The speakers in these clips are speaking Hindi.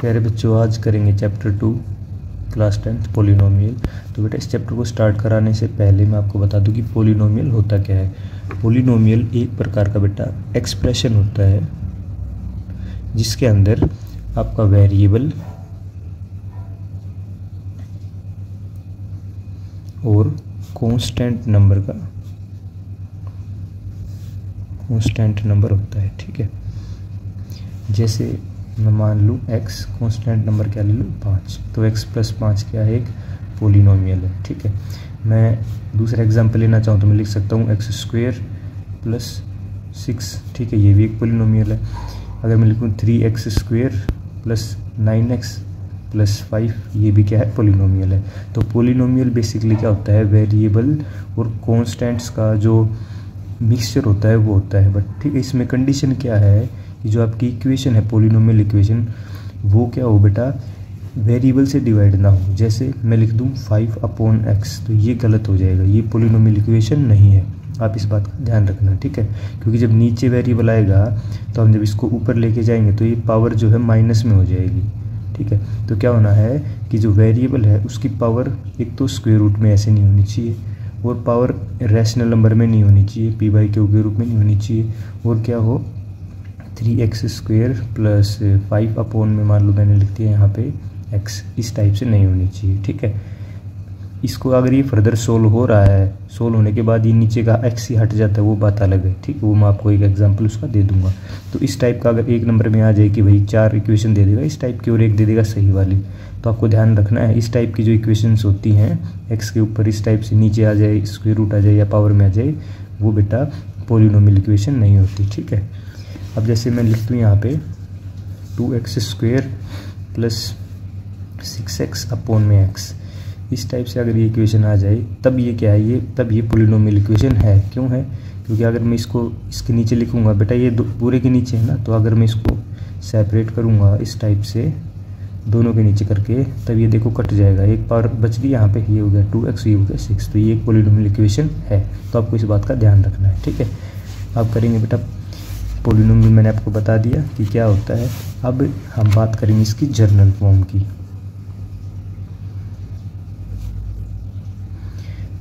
प्यारे बच्चों, आज करेंगे चैप्टर 2 क्लास 10th पोलिनोमियल। तो बेटा इस चैप्टर को स्टार्ट कराने से पहले मैं आपको बता दूं कि पोलिनोमियल होता क्या है। पोलिनोमियल एक प्रकार का बेटा एक्सप्रेशन होता है जिसके अंदर आपका वेरिएबल और कांस्टेंट नंबर होता है। ठीक है, जैसे मैं मान लूँ x कांस्टेंट नंबर क्या ले लूँ 5, तो x + 5 क्या है, एक पोलिनोमियल है। ठीक है, मैं दूसरा एग्जांपल लेना चाहूँ तो मैं लिख सकता हूँ x² + 6। ठीक है, ये भी एक पोलिनोमियल है। अगर मैं लिखूँ 3x² + 9x + 5, ये भी क्या है, पोलिनोमियल है। तो पोलिनोमियल बेसिकली क्या होता है, वेरिएबल और कॉन्स्टेंट्स का जो मिक्सचर होता है वो होता है। बट ठीक है, इसमें कंडीशन क्या है कि जो आपकी इक्वेशन है पोलिनोमियल इक्वेशन, वो क्या हो बेटा, वेरिएबल से डिवाइड ना हो। जैसे मैं लिख दूं 5/x, तो ये गलत हो जाएगा, ये पोलिनोमियल इक्वेशन नहीं है। आप इस बात का ध्यान रखना। ठीक है, क्योंकि जब नीचे वेरिएबल आएगा तो हम जब इसको ऊपर लेके जाएंगे तो ये पावर जो है माइनस में हो जाएगी। ठीक है, तो क्या होना है कि जो वेरिएबल है उसकी पावर एक तो स्क्वायर रूट में ऐसे नहीं होनी चाहिए, और पावर रैशनल नंबर में नहीं होनी चाहिए, p/q के रूप में नहीं होनी चाहिए, और क्या हो 3x² + 5 में मान लो मैंने लिख दिया यहाँ पे x, इस टाइप से नहीं होनी चाहिए। ठीक है, इसको अगर ये फर्दर सोल्व हो रहा है, सोल्व होने के बाद ये नीचे का x ही हट जाता है, वो बात अलग है। ठीक है, वो मैं आपको एक एग्जांपल उसका दे दूंगा। तो इस टाइप का अगर एक नंबर में आ जाए कि भाई 4 इक्वेशन दे देगा इस टाइप की और एक दे देगा सही वाली, तो आपको ध्यान रखना है इस टाइप की जो इक्वेशंस होती हैं x के ऊपर इस टाइप से नीचे आ जाए, स्क्वायर रूट आ जाए या पावर में आ जाए, वो बेटा पोलिनोमियल इक्वेशन नहीं होती। ठीक है, अब जैसे मैं लिख दूँ यहाँ पे 2x² + 6x/x, इस टाइप से अगर ये इक्वेशन आ जाए तब ये क्या है, तब ये पोलिनोमियल इक्वेशन है। क्यों है, क्योंकि अगर मैं इसको इसके नीचे लिखूंगा बेटा, ये पूरे के नीचे है ना, तो अगर मैं इसको सेपरेट करूंगा इस टाइप से दोनों के नीचे करके, तब ये देखो कट जाएगा, एक पावर बच गई यहाँ पे, ये हो गया 2x, ये हो गया 6, तो ये एक पोलिनोमियल इक्वेशन है। तो आपको इस बात का ध्यान रखना है। ठीक है, आप करेंगे बेटा पोलिनोमियल, मैंने आपको बता दिया कि क्या होता है। अब हम बात करेंगे इसकी जर्नल फॉर्म की।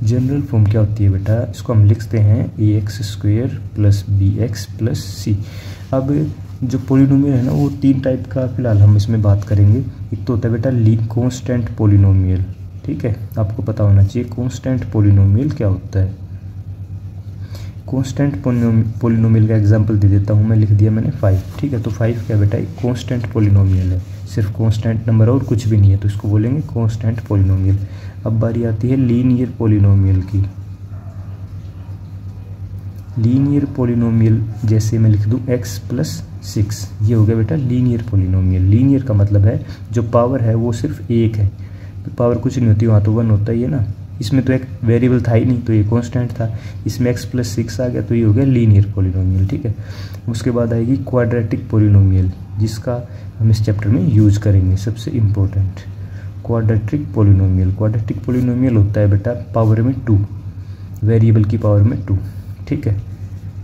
जनरल फॉर्म क्या होती है बेटा, इसको हम लिखते हैं ax² + bx + c। अब जो पोलिनोमियल है ना, वो 3 टाइप का फिलहाल हम इसमें बात करेंगे। एक तो होता है बेटा कांस्टेंट पोलिनोमियल। ठीक है, आपको पता होना चाहिए कांस्टेंट पोलिनोमियल क्या होता है। कांस्टेंट पोलिनोमियल का एग्जांपल दे देता हूँ, मैं लिख दिया मैंने 5। ठीक है, तो 5 क्या बेटा, एक कांस्टेंट पोलिनोमियल है, सिर्फ कांस्टेंट नंबर और कुछ भी नहीं है, तो इसको बोलेंगे कांस्टेंट पोलिनोमियल। अब बारी आती है लीनियर पोलिनोमियल की। लीनियर पोलिनोमियल जैसे मैं लिख दूँ x + 6, ये हो गया बेटा लीनियर पोलिनोमियल। लीनियर का मतलब है जो पावर है वो सिर्फ एक है, तो पावर कुछ नहीं होती, वहाँ तो 1 होता ही है ना। इसमें तो एक वेरिएबल था ही नहीं, तो ये कांस्टेंट था, इसमें x + 6 आ गया, तो ये हो गया लीनियर पोलिनोमियल। ठीक है, उसके बाद आएगी क्वाड्रेटिक पोलिनोमियल, जिसका हम इस चैप्टर में यूज करेंगे, सबसे important quadratic polynomial. Quadratic polynomial होता है बेटा पावर में 2, वेरिएबल की पावर में 2। ठीक है,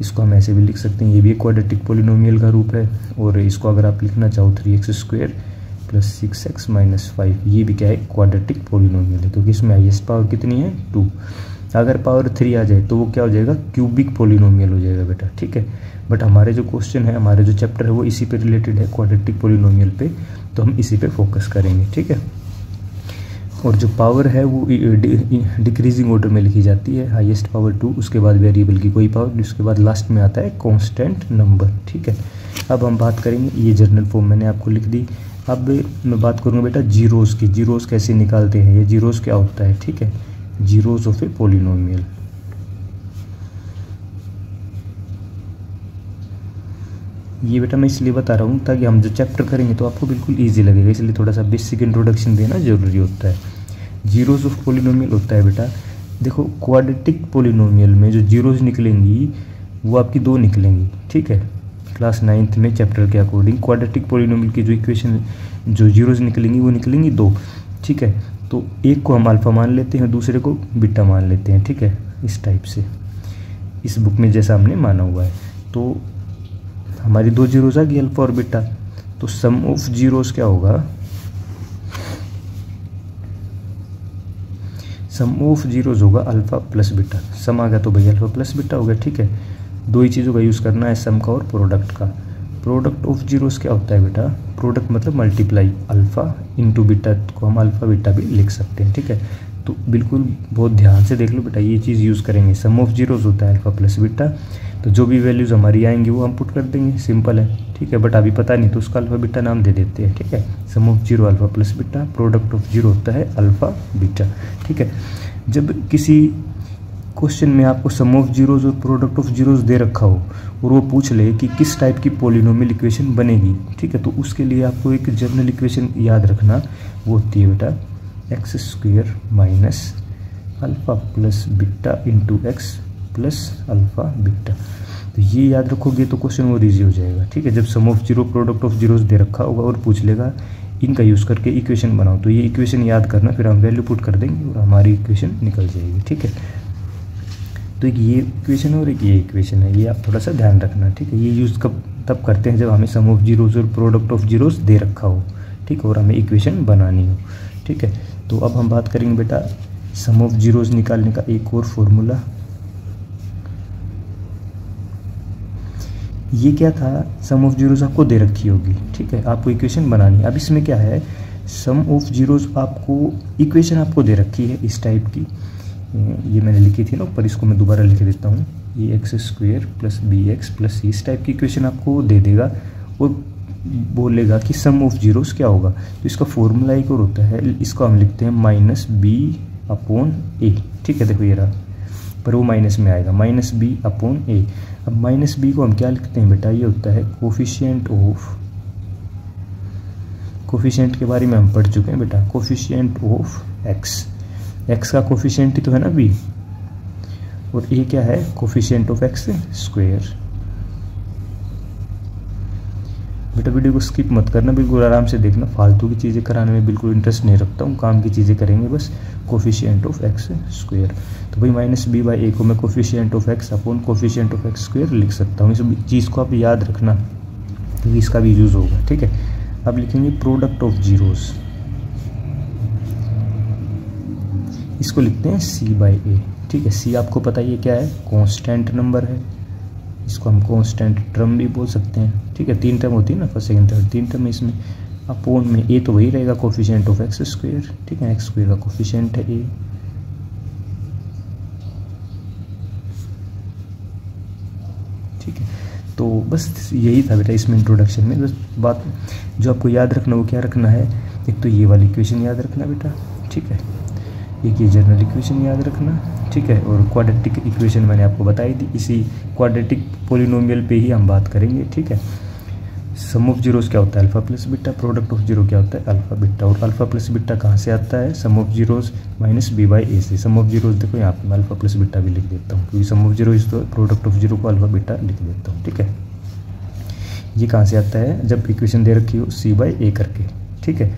इसको हम ऐसे भी लिख सकते हैं, ये भी एक क्वाड्रेटिक पोलिनोमियल का रूप है। और इसको अगर आप लिखना चाहो 3x² + 6x - 5, ये भी क्या है, क्वाड्रेटिक पोलिनोमियल है, क्योंकि इसमें हाईएस्ट पावर कितनी है 2। अगर पावर 3 आ जाए तो वो क्या हो जाएगा, क्यूबिक पोलिनोमियल हो जाएगा बेटा। ठीक है, बट हमारे जो क्वेश्चन है, हमारे जो चैप्टर है वो इसी पे रिलेटेड है, क्वाड्रेटिक पोलिनोमियल पे, तो हम इसी पे फोकस करेंगे। ठीक है, और जो पावर है वो डिक्रीजिंग ऑर्डर में लिखी जाती है, हाईएस्ट पावर 2, उसके बाद वेरिएबल की कोई पावर, उसके बाद लास्ट में आता है कांस्टेंट नंबर। ठीक है, अब हम बात करेंगे, ये जर्नल फॉर्म मैंने आपको लिख दी। अब मैं बात करूँगा बेटा जीरोज़ की। जीरोज़ कैसे निकालते हैं, ये जीरोज़ क्या होता है। ठीक है, जीरोज़ ऑफ ए पोलिनोमियल। ये बेटा मैं इसलिए बता रहा हूँ ताकि हम जो चैप्टर करेंगे तो आपको बिल्कुल इजी लगेगा, इसलिए थोड़ा सा बेसिक इंट्रोडक्शन देना जरूरी होता है। जीरोज़ ऑफ पोलिनोमियल होता है बेटा, देखो क्वाड्रेटिक पोलिनोमियल में जो जीरोज़ निकलेंगी वो आपकी 2 निकलेंगी। ठीक है, क्लास 9th में चैप्टर के अकॉर्डिंग क्वाड्रेटिक पोलिनोमियल की जो इक्वेशन जो जीरोज़ निकलेंगी वो निकलेंगी 2। ठीक है, तो एक को हम अल्फ़ा मान लेते हैं, दूसरे को बीटा मान लेते हैं। ठीक है, इस टाइप से इस बुक में जैसा हमने माना हुआ है। तो हमारी 2 जीरोज़ आ गई, अल्फ़ा और बीटा। तो सम ऑफ जीरोस क्या होगा, सम ऑफ जीरोस होगा अल्फा प्लस बीटा। सम आ गया तो भाई अल्फा प्लस बीटा हो गया, ठीक है। दो ही चीज़ों का यूज़ करना है, सम का और प्रोडक्ट का। प्रोडक्ट ऑफ जीरोस क्या होता है बेटा, प्रोडक्ट मतलब मल्टीप्लाई अल्फ़ा इंटू बीटा को हम अल्फ़ा बीटा भी लिख सकते हैं, ठीक है। तो बिल्कुल बहुत ध्यान से देख लो बेटा, ये चीज़ यूज़ करेंगे। सम ऑफ जीरोस होता है अल्फ़ा प्लस बीटा, तो जो भी वैल्यूज़ हमारी आएंगी वो हम पुट कर देंगे, सिंपल है, ठीक है। बट अभी पता नहीं तो उसका अल्फ़ा बीटा नाम दे देते हैं, ठीक है। Sum of zero alpha plus beta, product of zero होता है अल्फ़ा बीटा, ठीक है। जब किसी क्वेश्चन में आपको सम ऑफ जीरोस और प्रोडक्ट ऑफ जीरोस दे रखा हो और वो पूछ ले कि किस टाइप की पॉलिनोमियल इक्वेशन बनेगी, ठीक है, तो उसके लिए आपको एक जनरल इक्वेशन याद रखना, वो होती है बेटा x square minus alpha plus beta into x plus alpha beta. तो ये याद रखोगे तो क्वेश्चन और ईजी हो जाएगा, ठीक है। जब sum of zero product of zeros दे रखा होगा और पूछ लेगा इनका यूज़ करके इक्वेशन बनाओ, तो ये इक्वेशन याद करना, फिर हम वैल्यू पुट कर देंगे और हमारी इक्वेशन निकल जाएगी, ठीक है। तो एक ये इक्वेशन और एक ये इक्वेशन है, ये आप थोड़ा सा ध्यान रखना, ठीक है। ये यूज़ कब तब करते हैं जब हमें सम ऑफ जीरोस और प्रोडक्ट ऑफ जीरोस दे रखा हो, ठीक है, और हमें इक्वेशन बनानी हो, ठीक है। तो अब हम बात करेंगे बेटा सम ऑफ जीरोस निकालने का एक और फॉर्मूला। ये क्या था, सम ऑफ जीरोस आपको दे रखी होगी, ठीक है, आपको इक्वेशन बनानी है। अब इसमें क्या है, सम ऑफ जीरोस आपको इक्वेशन आपको दे रखी है इस टाइप की, ये मैंने लिखी थी ना ऊपर, इसको मैं दोबारा लिख देता हूँ, ये x square plus b x plus c, इस टाइप की इक्वेशन आपको दे देगा और बोलेगा कि सम ऑफ जीरोस क्या होगा। तो इसका फॉर्मूला एक और होता है, इसको हम लिखते हैं माइनस बी अपॉन ए, ठीक है। देखो ये रहा, पर वो माइनस में आएगा, माइनस बी अपॉन ए। अब माइनस बी को हम क्या लिखते हैं बेटा, ये होता है कोफिशिएंट ऑफ, कोफिशिएंट के बारे में हम पढ़ चुके हैं बेटा, कोफिशिएंट ऑफ एक्स, एक्स का कोफिशिएंट ही तो है ना बी, और ए क्या है, कोफिशिएंट ऑफ एक्स स्क्वायर। बेटा वीडियो को स्किप मत करना, बिल्कुल आराम से देखना, फालतू की चीज़ें कराने में बिल्कुल इंटरेस्ट नहीं रखता हूँ, काम की चीज़ें करेंगे बस। कोफिशिएंट ऑफ एक्स स्क्वायर, तो भाई माइनस बी बाई ए को मैं coefficient of x upon coefficient of x square लिख सकता हूँ। इस चीज़ को आप याद रखना क्योंकि इसका भी यूज़ होगा, ठीक है। अब लिखेंगे प्रोडक्ट ऑफ जीरोस, इसको लिखते हैं सी बाई ए, ठीक है। सी आपको पता ही है क्या है, कांस्टेंट नंबर है, इसको हम कांस्टेंट टर्म भी बोल सकते हैं, ठीक है। तीन टर्म होती है ना, फर्स्ट सेकंड थर्ड, तीन टर्म है इसमें। अपोन में ए तो वही रहेगा कोफिशिएंट ऑफ एक्स स्क्वायर, ठीक है, एक्स स्क्वायर का कोफिशिएंट है ए, ठीक है। तो बस यही था बेटा इसमें इंट्रोडक्शन में, बस बात जो आपको याद रखना वो क्या रखना है, एक तो ये वाली इक्वेशन याद रखना बेटा, ठीक है, एक ये जनरल इक्वेशन याद रखना, ठीक है, और क्वाड्रेटिक इक्वेशन मैंने आपको बताई थी, इसी क्वाड्रेटिक पॉलिनोमियल पे ही हम बात करेंगे, ठीक है। सम ऑफ जीरोस क्या होता है, alpha plus beta, product of zero क्या होता है, अल्फा बीटा, और अल्फा प्लस बीटा कहाँ से आता है, sum of zeros minus b by a से। सम ऑफ जीरोस देखो यहाँ पे मैं अल्फा प्लस बीटा भी लिख देता हूँ, क्योंकि सम ऑफ जीरो इस तो प्रोडक्ट ऑफ जीरो को अल्फा बीटा लिख देता हूँ, ठीक है। ये कहाँ से आता है, जब इक्वेशन दे रखी हो सी बाई ए करके, ठीक है।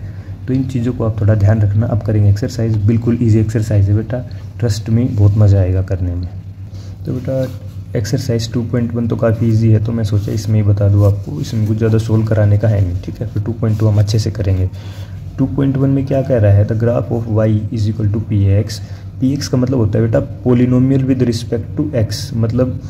तो इन चीज़ों को आप थोड़ा ध्यान रखना। अब करेंगे एक्सरसाइज, बिल्कुल ईजी एक्सरसाइज है बेटा, ट्रस्ट में बहुत मज़ा आएगा करने में। तो बेटा एक्सरसाइज 2.1 तो काफ़ी इजी है, तो मैं सोचा इसमें ही बता दूँ आपको, इसमें कुछ ज़्यादा सोल्व कराने का है नहीं, ठीक है। फिर 2.2 हम अच्छे से करेंगे। 2.1 में क्या कह रहा है, the graph of y is equal to P X. P X का मतलब होता है बेटा polynomial with respect to X, मतलब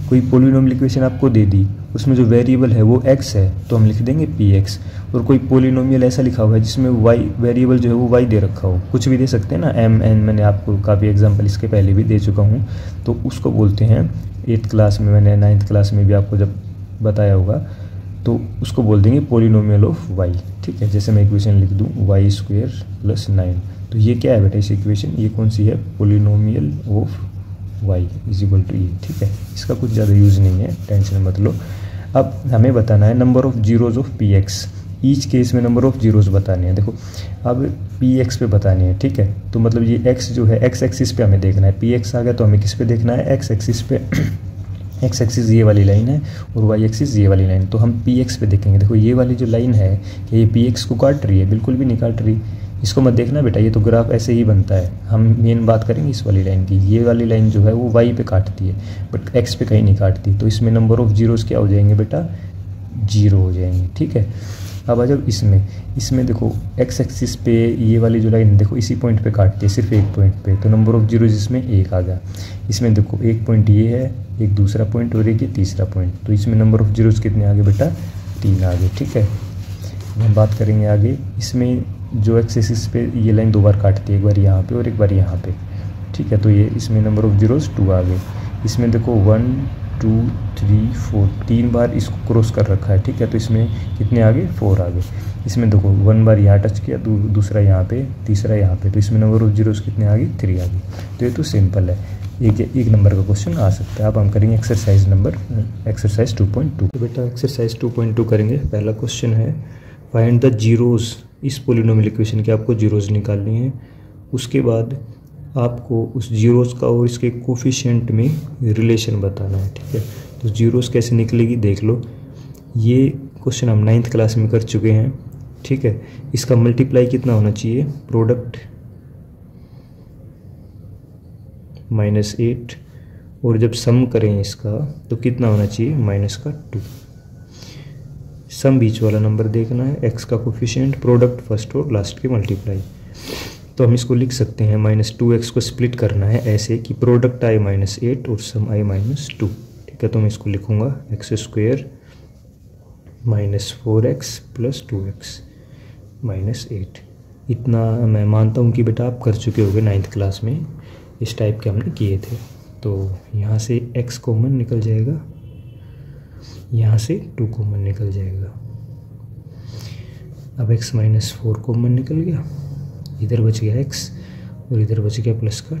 कोई पोलिनोमियल इक्वेशन आपको दे दी, उसमें जो वेरिएबल है वो x है, तो हम लिख देंगे पी एक्स। और कोई पोलिनोमियल ऐसा लिखा हुआ है जिसमें y वेरिएबल जो है वो y दे रखा हो, कुछ भी दे सकते हैं ना, m n, मैंने आपको काफ़ी एग्जांपल इसके पहले भी दे चुका हूँ, तो उसको बोलते हैं 8th क्लास में, मैंने 9th क्लास में भी आपको जब बताया होगा, तो उसको बोल देंगे पोलिनोमियल ऑफ y, ठीक है। जैसे मैं इक्वेशन लिख दूँ y स्क्वायर प्लस 9, तो ये क्या है बेटा इस इक्वेशन, ये कौन सी है, polynomial of y is equal to ये, ठीक है। इसका कुछ ज़्यादा यूज़ नहीं है, टेंशन मत लो। अब हमें बताना है number of zeros of P x, each case में नंबर ऑफ जीरोज बताने हैं। देखो अब पी एक्स पे बताने हैं, ठीक है, तो मतलब ये एक्स जो है एक्स एक्सिस पे हमें देखना है, पी एक्स आ गया तो हमें किस पे देखना है, एक्स एक्सिस पे। एक्स एक्सिस ये वाली लाइन है और वाई एक्सिस ये वाली लाइन, तो हम पी एक्स पे देखेंगे। देखो ये वाली जो लाइन है कि ये पी एक्स को काट रही है, बिल्कुल भी नहीं काट रही, इसको मत देखना बेटा, ये तो ग्राफ ऐसे ही बनता है। हम मेन बात करेंगे इस वाली लाइन की, ये वाली लाइन जो है वो वाई पे काटती है बट एक्स पे कहीं नहीं काटती, तो इसमें नंबर ऑफ जीरोस क्या हो जाएंगे बेटा, जीरो हो जाएंगे, ठीक है। अब आ जाओ इसमें देखो एक्स एक्सिस पे ये वाली जो लाइन देखो इसी पॉइंट पे काटती है, सिर्फ एक पॉइंट पे, तो नंबर ऑफ जीरोज इसमें एक आ गया। इसमें देखो एक पॉइंट ये है, एक दूसरा पॉइंट और एक ये तीसरा पॉइंट, तो इसमें नंबर ऑफ जीरोज कितने आ गए बेटा, 3 आ गए। ठीक है, हम बात करेंगे आगे। इसमें जो एक्स एक्सिस पे ये लाइन 2 बार काटती है, एक बार यहाँ पे और एक बार यहाँ पे। ठीक है, तो ये इसमें नंबर ऑफ जीरोज 2 आ गए। इसमें देखो 1 2 3 4 3 बार इसको क्रॉस कर रखा है। ठीक है, तो इसमें कितने आ गए, 4 आ गए। इसमें देखो 1 बार यहाँ टच किया, दूसरा यहाँ पे, तीसरा यहाँ पे, तो इसमें नंबर ऑफ जीरोज कितने आ गए, 3 आ गए। तो ये तो सिंपल है, एक नंबर का क्वेश्चन आ सकता है। अब हम करेंगे एक्सरसाइज 2.2। तो बेटा एक्सरसाइज 2.2 करेंगे। पहला क्वेश्चन है फाइंड द जीरोज, इस पोलिनोमियल इक्वेशन के आपको जीरोज निकालनी है। उसके बाद आपको उस जीरोज का और इसके कोफिशिएंट में रिलेशन बताना है। ठीक है, तो जीरोज कैसे निकलेगी देख लो। ये क्वेश्चन हम 9th क्लास में कर चुके हैं। ठीक है, इसका मल्टीप्लाई कितना होना चाहिए, प्रोडक्ट -8, और जब सम करें इसका तो कितना होना चाहिए, -2। सम बीच वाला नंबर देखना है, एक्स का कोफिशिएंट, प्रोडक्ट फर्स्ट और लास्ट के मल्टीप्लाई। तो हम इसको लिख सकते हैं -2x को स्प्लिट करना है ऐसे कि प्रोडक्ट आए -8 और सम आए -2। ठीक है, तो मैं इसको लिखूँगा x² -4x + 2x -8। इतना मैं मानता हूँ कि बेटा आप कर चुके होंगे 9th क्लास में, इस टाइप के हमने किए थे। तो यहाँ से x कॉमन निकल जाएगा, यहाँ से 2 कॉमन निकल जाएगा। अब x -4 कॉमन निकल गया, इधर बच गया x और इधर बच गया +2।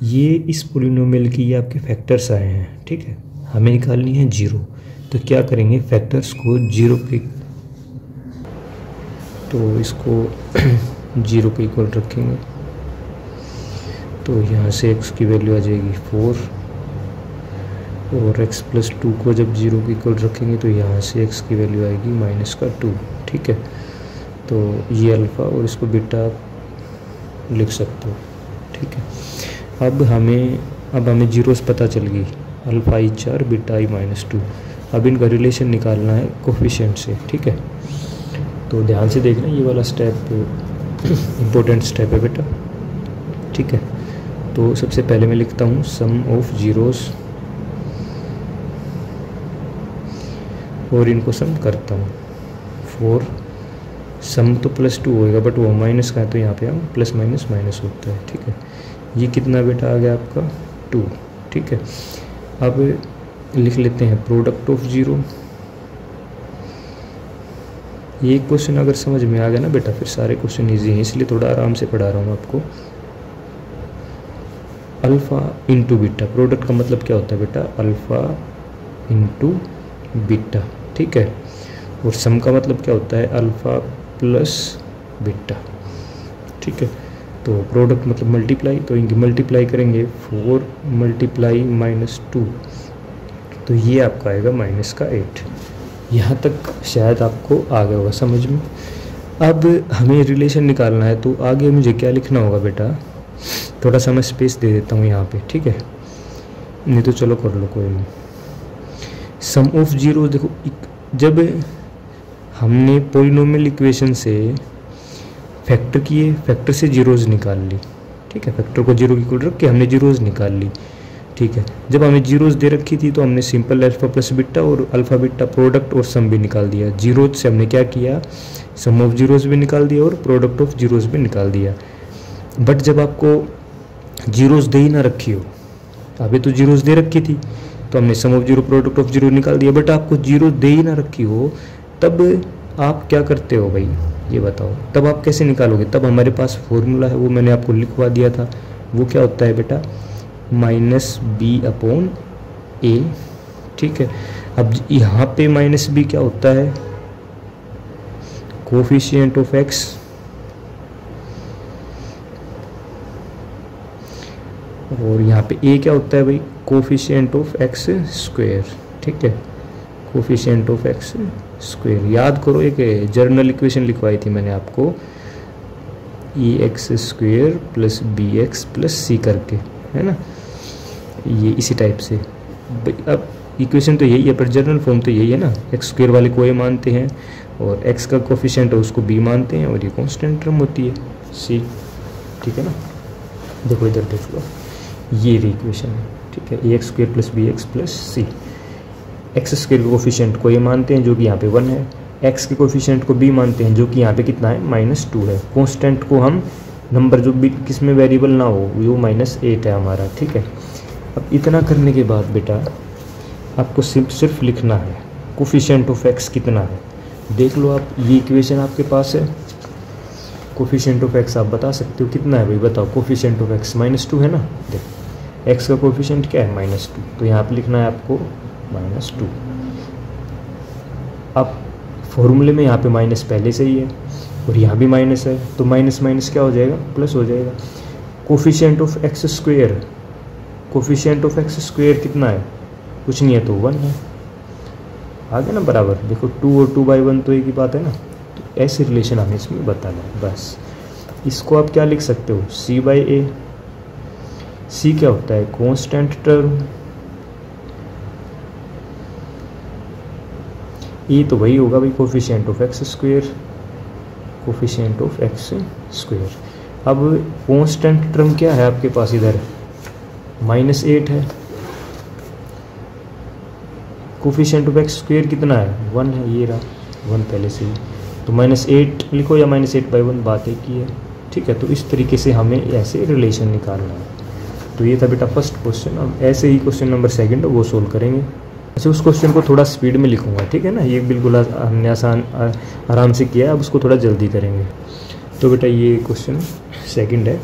ये इस पोलिनोमियल की ये आपके फैक्टर्स आए हैं। ठीक है, हमें निकालनी है 0, तो क्या करेंगे, फैक्टर्स को 0 पे, तो इसको 0 के इक्वल रखेंगे। तो यहाँ से x की वैल्यू आ जाएगी 4, और x + 2 को जब 0 के इक्वल रखेंगे तो यहाँ से x की वैल्यू आएगी -2। ठीक है, तो ये अल्फ़ा और इसको बीटा लिख सकते हो। ठीक है, अब हमें जीरोस पता चल गई, अल्फ़ा i 4 बीटा i -2। अब इनका रिलेशन निकालना है कोफिशिएंट से। ठीक है, तो ध्यान से देखना, ये वाला स्टेप इम्पोर्टेंट स्टेप है बेटा। ठीक है, तो सबसे पहले मैं लिखता हूँ सम ऑफ जीरोस और इनको सम करता हूँ। 4 सम तो +2 होएगा, बट वो माइनस का है तो यहाँ पे हम प्लस माइनस होता है। ठीक है, ये कितना बेटा आ गया आपका 2। ठीक है, अब लिख लेते हैं प्रोडक्ट ऑफ 0। ये क्वेश्चन अगर समझ में आ गया ना बेटा, फिर सारे क्वेश्चन ईजी हैं, इसलिए थोड़ा आराम से पढ़ा रहा हूँ आपको। अल्फ़ा इंटू बीटा, प्रोडक्ट का मतलब क्या होता है बेटा, अल्फ़ा इंटू बीटा। ठीक है, और सम का मतलब क्या होता है, अल्फ़ा प्लस बीटा। ठीक है, तो प्रोडक्ट मतलब मल्टीप्लाई, तो इनकी मल्टीप्लाई करेंगे 4 × -2, तो ये आपका आएगा -8। यहाँ तक शायद आपको आ गया होगा समझ में। अब हमें रिलेशन निकालना है, तो आगे मुझे क्या लिखना होगा बेटा, थोड़ा सा मैं स्पेस दे देता हूँ यहाँ पे। ठीक है, नहीं तो चलो कर लो, कोई नहीं। सम ऑफ जीरो, देखो जब हमने पोलिनोमियल इक्वेशन से फैक्टर किए, फैक्टर से जीरोज निकाल ली। ठीक है, फैक्टर को 0 के इक्वल रख के हमने जीरोज निकाल ली। ठीक है, जब हमें जीरोज दे रखी थी तो हमने सिंपल अल्फ़ा प्लस बीटा और अल्फ़ा बीटा प्रोडक्ट और सम भी निकाल दिया। जीरोज से हमने क्या किया, सम ऑफ जीरोज भी निकाल दिया और प्रोडक्ट ऑफ जीरोज भी निकाल दिया। बट जब आपको जीरोज दे ही ना रखी हो, अभी तो जीरोज दे रखी थी तो हमने sum of zero product of zero निकाल दिया। बट आपको जीरो दे ही ना रखी हो, तब आप क्या करते हो भाई, ये बताओ, तब आप कैसे निकालोगे। तब हमारे पास फॉर्मूला है, वो मैंने आपको लिखवा दिया था। वो क्या होता है बेटा, -b/a। ठीक है, अब यहाँ पे -b क्या होता है, कोफिशिएंट ऑफ x, और यहाँ पे a क्या होता है भाई, कोफिशिएंट ऑफ x²। ठीक है, कोफिशिएंट ऑफ x²। याद करो, एक जर्नल इक्वेशन लिखवाई थी मैंने आपको, ax² + bx + c करके, है ना, ये इसी टाइप से। अब इक्वेशन तो यही है, पर जर्नल फॉर्म तो यही है ना, x² वाले को a मानते हैं और एक्स का कोफिशिएंट है उसको बी मानते हैं और ये कांस्टेंट टर्म होती है सी, ठीक है ना। देखो इधर देख लो, ये इक्वेशन है, ठीक है, a x square plus b x plus c. X square के कोफिशिएंट को ये मानते हैं जो कि यहाँ पे 1 है, एक्स के कोफिशिएंट को बी मानते हैं जो कि यहाँ पे कितना है -2 है। कांस्टेंट को हम नंबर जो भी किस में वेरिएबल ना हो वो -8 है हमारा, ठीक है। अब इतना करने के बाद बेटा आपको सिर्फ लिखना है कोफिशिएंट ऑफ एक्स कितना है। देख लो आप, ये इक्वेशन आपके पास है, कोफिशिएंट ऑफ एक्स आप बता सकते हो कितना है भाई, बताओ। कोफिशिएंट ऑफ एक्स -2 है ना, देखो एक्स का कोफिशिएंट क्या है -2, तो यहाँ पे लिखना है आपको -2। अब फॉर्मूले में यहाँ पे माइनस पहले से ही है और यहाँ भी माइनस है, तो माइनस माइनस क्या हो जाएगा, प्लस हो जाएगा। Coefficient of x square, coefficient of x square कितना है, कुछ नहीं है तो 1 है, आ गया ना बराबर। देखो 2 और 2/1 तो एक ही बात है ना, तो ऐसे रिलेशन हमें इसमें बताना है बस। इसको आप क्या लिख सकते हो, c/a। c क्या होता है, कांस्टेंट टर्म, e तो वही होगा भाई coefficient of x square, coefficient of x square. अब कांस्टेंट टर्म क्या है आपके पास, इधर -8 है, कोफिशिएंट ऑफ एक्स स्क्वेयर कितना है 1 है, ये रहा 1 पहले से ही, तो -8 लिखो या -8/1, बात एक ही है, ठीक है। तो इस तरीके से हमें ऐसे रिलेशन निकालना है। तो ये था बेटा फर्स्ट क्वेश्चन। अब ऐसे ही क्वेश्चन नंबर 2 वो सोल्व करेंगे। अच्छा, उस क्वेश्चन को थोड़ा स्पीड में लिखूंगा, ठीक है ना, ये बिल्कुल हमने आराम से किया है, अब उसको थोड़ा जल्दी करेंगे। तो बेटा ये क्वेश्चन 2 है,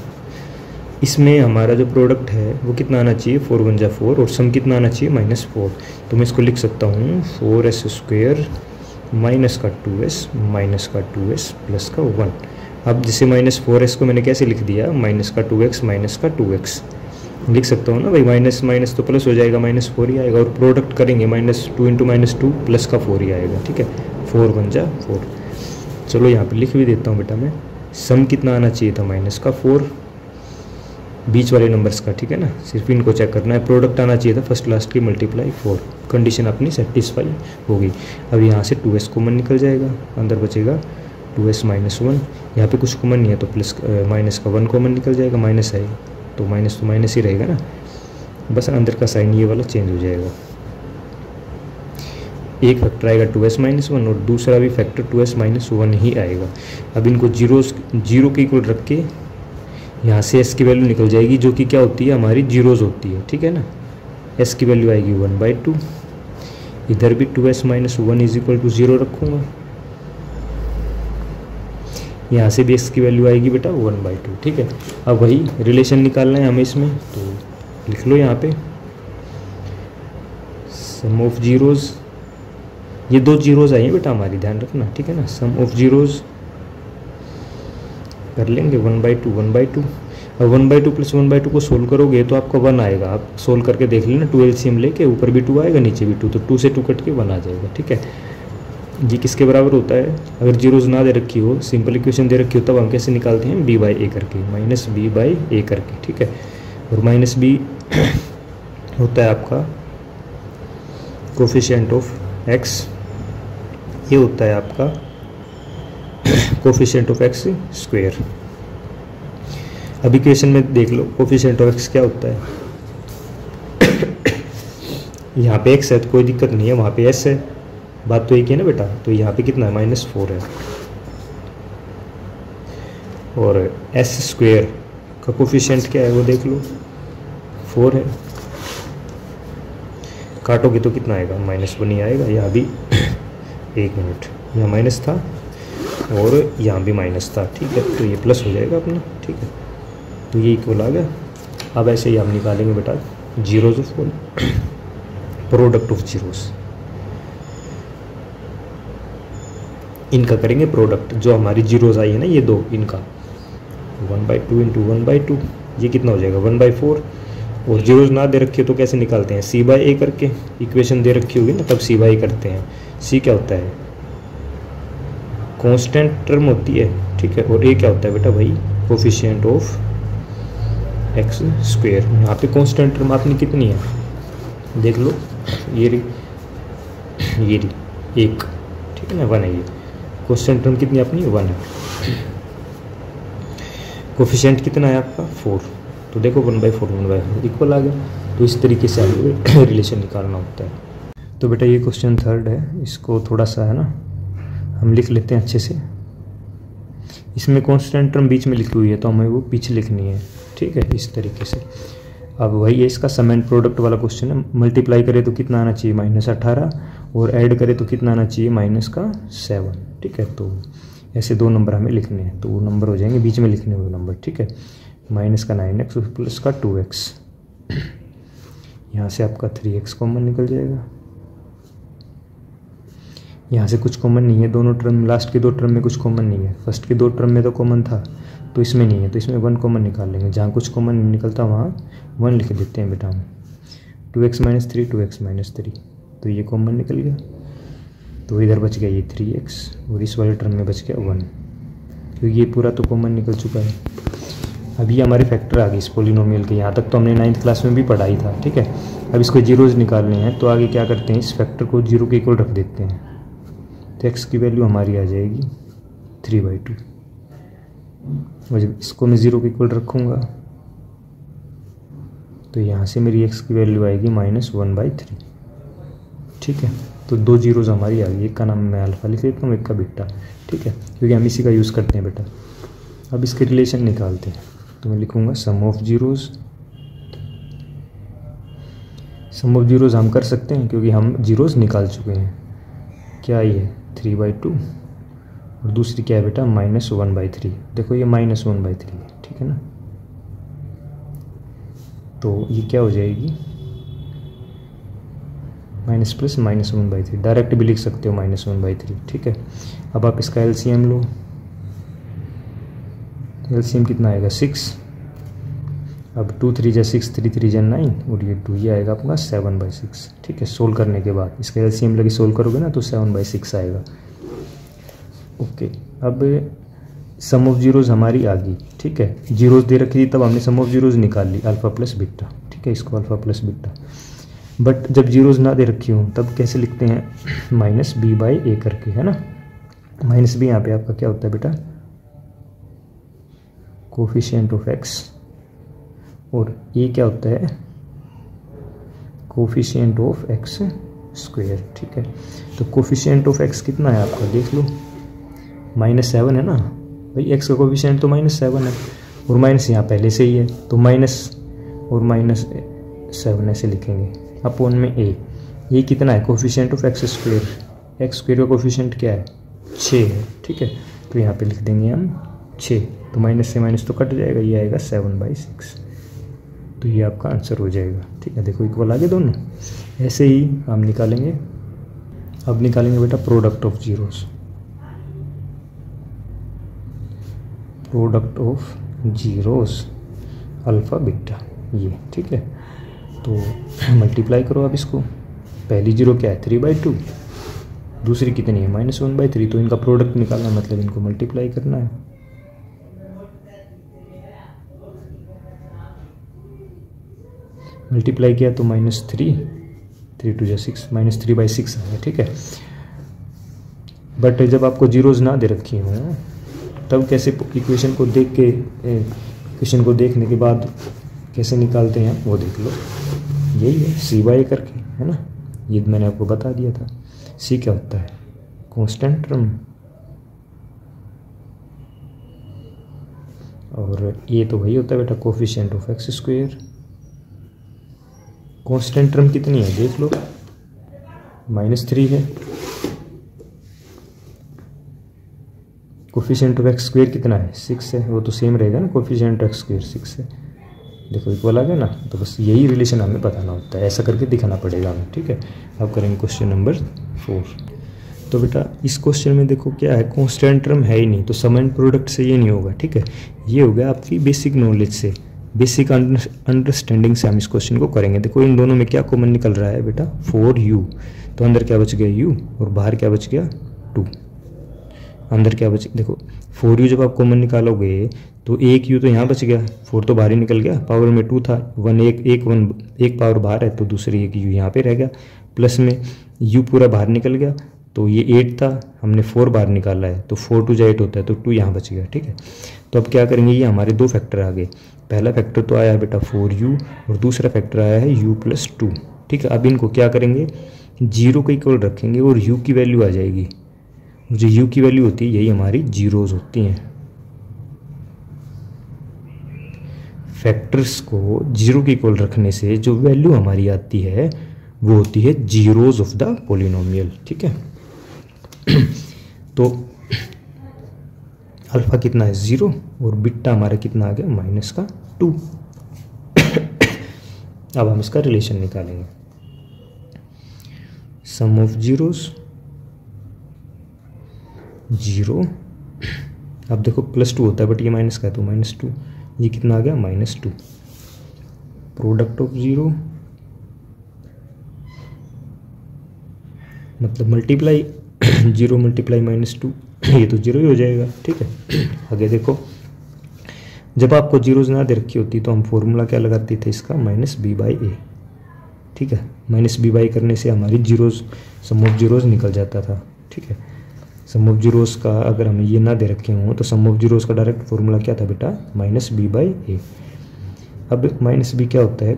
इसमें हमारा जो प्रोडक्ट है वो कितना आना चाहिए, 4 × 1 = 4 और सम कितना आना चाहिए -4। तो मैं इसको लिख सकता हूँ 4s² माइनस का 2s प्लस का 1। अब जैसे -4s को मैंने कैसे लिख दिया, -2x -2x लिख सकता हूँ ना भाई, माइनस माइनस तो प्लस हो जाएगा, -4 ही आएगा, और प्रोडक्ट करेंगे -2 × -2 प्लस का 4 ही आएगा, ठीक है। 4 × 4। चलो यहाँ पे लिख भी देता हूँ बेटा मैं, सम कितना आना चाहिए था -4 बीच वाले नंबर्स का, ठीक है ना, सिर्फ इनको चेक करना है। प्रोडक्ट आना चाहिए था फर्स्ट लास्ट की × 4, कंडीशन अपनी सेटिस्फाई होगी। अब यहाँ से 2s कॉमन निकल जाएगा, अंदर बचेगा 2s - 1, यहाँ पे कुछ कॉमन नहीं है तो प्लस माइनस का 1 कॉमन निकल जाएगा, माइनस है तो माइनस ही रहेगा ना, बस अंदर का साइन ये वाला चेंज हो जाएगा। एक फैक्टर आएगा 2s - 1 और दूसरा भी फैक्टर 2s - 1 ही आएगा। अब इनको जीरो के इक्वल रख के यहाँ से s की वैल्यू निकल जाएगी जो कि क्या होती है, हमारी जीरोज़ होती है, ठीक है ना। s की वैल्यू आएगी 1/2, इधर भी 2s - 1 = 0 रखूँगा, यहाँ से भी x की वैल्यू आएगी बेटा 1/2, ठीक है। अब वही रिलेशन निकालना है हमें इसमें, तो लिख लो यहाँ पे सम ऑफ जीरोज़, ये 2 जीरोज़ आई हैं बेटा हमारी, ध्यान रखना, ठीक है ना। सम ऑफ जीरोज़ कर लेंगे 1/2। अब 1/2 + 1/2 को सोल्व करोगे तो आपका 1 आएगा। आप सोल्व करके देख लेना, 2 LCM लेके ऊपर भी 2 आएगा नीचे भी 2, तो 2 से 2 कट के 1 आ जाएगा, ठीक है। ये किसके बराबर होता है, अगर जीरोज़ ना दे रखी हो, सिंपल इक्वेशन दे रखी हो, तब हम कैसे निकालते हैं, b/a करके, -b/a करके, ठीक है। और -b होता है आपका कोफिशिएंट ऑफ x, ये होता है आपका कोफिशिएंट ऑफ एक्स स्क्वेयर। अब इक्वेशन में देख लो कोफिशिएंट ऑफ x क्या होता है, यहाँ पे x है तो कोई दिक्कत नहीं है, वहाँ पे s है, बात तो एक ही है ना बेटा। तो यहाँ पे कितना है, -4 है, और s² का कोफिशिएंट क्या है वो देख लो, 4 है। काटोगे तो कितना आएगा, -1 ही आएगा। यहाँ भी 1 मिनट, यहाँ माइनस था और यहाँ भी माइनस था, ठीक है, तो ये प्लस हो जाएगा अपना, ठीक है। तो ये इक्वल आ गया। अब ऐसे ही हम निकालेंगे बेटा zeros of product of zeros, इनका करेंगे प्रोडक्ट, जो हमारी जीरोज़ आई है ना ये 2, इनका 1/2 × 1/2, ये कितना हो जाएगा 1/4। और जीरोज़ ना दे रखी हो तो कैसे निकालते हैं, c/a करके, इक्वेशन दे रखी होगी ना तब c/a करते हैं। c क्या होता है, कांस्टेंट टर्म होती है, ठीक है, और a क्या होता है बेटा भाई, कोफिशिएंट ऑफ एक्स स्क्वेयर। यहाँ पे कांस्टेंट टर्म आपने कितनी है देख लो, ये रही 1, ठीक है ना, 1 है ये, कांस्टेंट टर्म कितनी अपनी 1 है, कोफिशिएंट कितना है आपका 4, तो देखो 1/4 1/4 इक्वल आ गया। तो इस तरीके से आपको रिलेशन निकालना होता है। तो बेटा ये क्वेश्चन थर्ड है, इसको थोड़ा सा है ना हम लिख लेते हैं अच्छे से। इसमें कांस्टेंट टर्म बीच में लिखी हुई है तो हमें वो पीछे लिखनी है, ठीक है, इस तरीके से। अब वही है, इसका सम एंड प्रोडक्ट वाला क्वेश्चन है। मल्टीप्लाई करे तो कितना आना चाहिए -18 और ऐड करे तो कितना आना चाहिए -7, ठीक है। तो ऐसे 2 नंबर हमें लिखने हैं, तो वो नंबर हो जाएंगे बीच में लिखने हुए नंबर, ठीक है। -9x प्लस का 2x, यहाँ से आपका 3x कॉमन निकल जाएगा। यहाँ से कुछ कॉमन नहीं है, दोनों टर्म लास्ट के 2 टर्म में कुछ कॉमन नहीं है, फर्स्ट के 2 टर्म में तो कॉमन था, तो इसमें नहीं है, तो इसमें 1 कॉमन निकाल लेंगे। जहाँ कुछ कॉमन नहीं निकलता वहाँ 1 लिख देते हैं बेटा हम। 2x - 3 2x - 3, तो ये कॉमन निकल गया, तो इधर बच गया ये 3x और इस वाले टर्म में बच गया 1, क्योंकि ये पूरा तो कॉमन निकल चुका है। अब ये हमारे फैक्टर आ गई इस पोलिनोमियल के, यहाँ तक तो हमने 9th क्लास में भी पढ़ाई था, ठीक है। अब इसको जीरोज निकालने हैं, तो आगे क्या करते हैं, इस फैक्टर को 0 के इक्वल रख देते हैं, तो x की वैल्यू हमारी आ जाएगी 3/2। और जब इसको मैं 0 के इक्वल रखूँगा तो यहाँ से मेरी x की वैल्यू आएगी -1/3, ठीक है। तो 2 जीरोज हमारी आ गई, एक का नाम मैं अल्फ़ा लिख देता हूँ, एक का बीटा, ठीक है, क्योंकि हम इसी का यूज़ करते हैं बेटा। अब इसके रिलेशन निकालते हैं, तो मैं लिखूँगा sum of zeros. Sum of zeros हम कर सकते हैं क्योंकि हम जीरोज़ निकाल चुके हैं। क्या ये 3/2 और दूसरी क्या है बेटा -1/3। देखो ये -1/3 है, ठीक है ना। तो ये क्या हो जाएगी माइनस प्लस -1/3, डायरेक्ट भी लिख सकते हो -1/3, ठीक है। अब आप इसका एलसीएम लो, एलसीएम कितना आएगा 6, अब 2 3 जा 6 3 3 जा 9 और ये 2, ये आएगा आपका 7/6, ठीक है। सोल्व करने के बाद इसका एलसीएम लगे सोल्व करोगे ना तो 7/6 आएगा, ओके। अब सम ऑफ जीरोज़ हमारी आ गई, ठीक है। जीरोज़ दे रखी थी तब हमने सम ऑफ जीरोज़ निकाल ली, अल्फ़ा प्लस बीटा, ठीक है, इसको अल्फ़ा प्लस बीटा। बट जब जीरोज़ ना दे रखी हूँ तब कैसे लिखते हैं -b/a करके, है ना। -b यहाँ पे आपका क्या होता है बेटा कोफिशिएंट ऑफ x, और ये क्या होता है कोफिशिएंट ऑफ x स्क्वायर, ठीक है। तो कोफिशिएंट ऑफ x कितना है आपका देख लो, -7 है ना भाई, x का कोफिशिएंट तो -7 है और माइनस यहाँ पहले से ही है, तो माइनस और -7 ऐसे लिखेंगे अपॉन में a। ये कितना है coefficient of x square, x square का कोफिशिएंट क्या है 6 है, ठीक है। तो यहाँ पे लिख देंगे हम 6, तो माइनस से माइनस तो कट जाएगा, ये आएगा 7/6, तो ये आपका आंसर हो जाएगा, ठीक है। देखो इक्वल आगे दोनों, ऐसे ही हम निकालेंगे। अब निकालेंगे बेटा product of zeros, product of zeros alpha beta, ये ठीक है। तो मल्टीप्लाई करो आप इसको, पहली जीरो क्या है 3/2, दूसरी कितनी है -1/3, तो इनका प्रोडक्ट निकालना मतलब इनको मल्टीप्लाई करना है। मल्टीप्लाई किया तो -3 3 2 6 -3/6 आया, ठीक है। बट जब आपको जीरोज़ ना दे रखी हों तब कैसे इक्वेशन को देख के इक्वेशन को देखने के बाद कैसे निकालते हैं वो देख लो, यही है c/a करके, है ना। ये मैंने आपको बता दिया था। c क्या होता है कांस्टेंट टर्म, और ये तो वही होता है बेटा coefficient of x square. Constant term कितनी है देख लो, -3 है। कोफिशिएंट ऑफ x स्क्वायर कितना है 6 है, वो तो सेम रहेगा ना, कोफिशिएंट ऑफ x स्क्वायर 6 है। देखो इक्वल आ गया ना, तो बस यही रिलेशन हमें बताना होता है, ऐसा करके दिखाना पड़ेगा हमें, ठीक है। अब करेंगे क्वेश्चन नंबर 4। तो बेटा इस क्वेश्चन में देखो क्या है, कांस्टेंट टर्म है ही नहीं, तो सम एंड प्रोडक्ट से ये नहीं होगा, ठीक है। ये हो गया आपकी बेसिक नॉलेज से, बेसिक अंडरस्टैंडिंग से हम इस क्वेश्चन को करेंगे। देखो इन दोनों में क्या कॉमन निकल रहा है बेटा 4u, तो अंदर क्या बच गया u और बाहर क्या बच गया 2, अंदर क्या बच, देखो 4u जब आप कॉमन निकालोगे तो एक u तो यहाँ बच गया, 4 तो बाहर ही निकल गया, पावर में 2 था, 1 पावर बाहर है तो दूसरी एक u यहाँ पे रह गया, प्लस में u पूरा बाहर निकल गया तो ये 8 था, हमने 4 बार निकाला है, तो 4 2 8 होता है, तो 2 यहाँ बच गया। ठीक है, तो अब क्या करेंगे, ये हमारे 2 फैक्टर आ गए। पहला फैक्टर तो आया है बेटा 4u और दूसरा फैक्टर आया है u+2। ठीक है, अब इनको क्या करेंगे, 0 के इक्वल रखेंगे और u की वैल्यू आ जाएगी। जो u की वैल्यू होती है यही हमारी जीरोज़ होती हैं। फैक्टर्स को 0 के इक्वल रखने से जो वैल्यू हमारी आती है वो होती है जीरोज़ ऑफ द पॉलिनोमियल। ठीक है, तो अल्फा कितना है 0 और बीटा हमारा कितना आ गया -2। अब हम इसका रिलेशन निकालेंगे, सम ऑफ जीरोस 0। अब देखो +2 होता है बट ये माइनस का है तो -2, ये कितना आ गया -2। प्रोडक्ट ऑफ 0 मतलब मल्टीप्लाई 0 × -2, ये तो 0 ही हो जाएगा। ठीक है, आगे देखो, जब आपको जीरोज़ ना दे रखी होती तो हम फॉर्मूला क्या लगाते थे इसका, -b/a। ठीक है, -b/a करने से हमारी जीरोज़, सम ऑफ जीरोज़ निकल जाता था। ठीक है, सम ऑफ जीरोज़ का अगर हमें ये ना दे रखे हों तो सम ऑफ जीरोज़ का डायरेक्ट फॉर्मूला क्या था बेटा, -b/a। अब -b क्या होता है,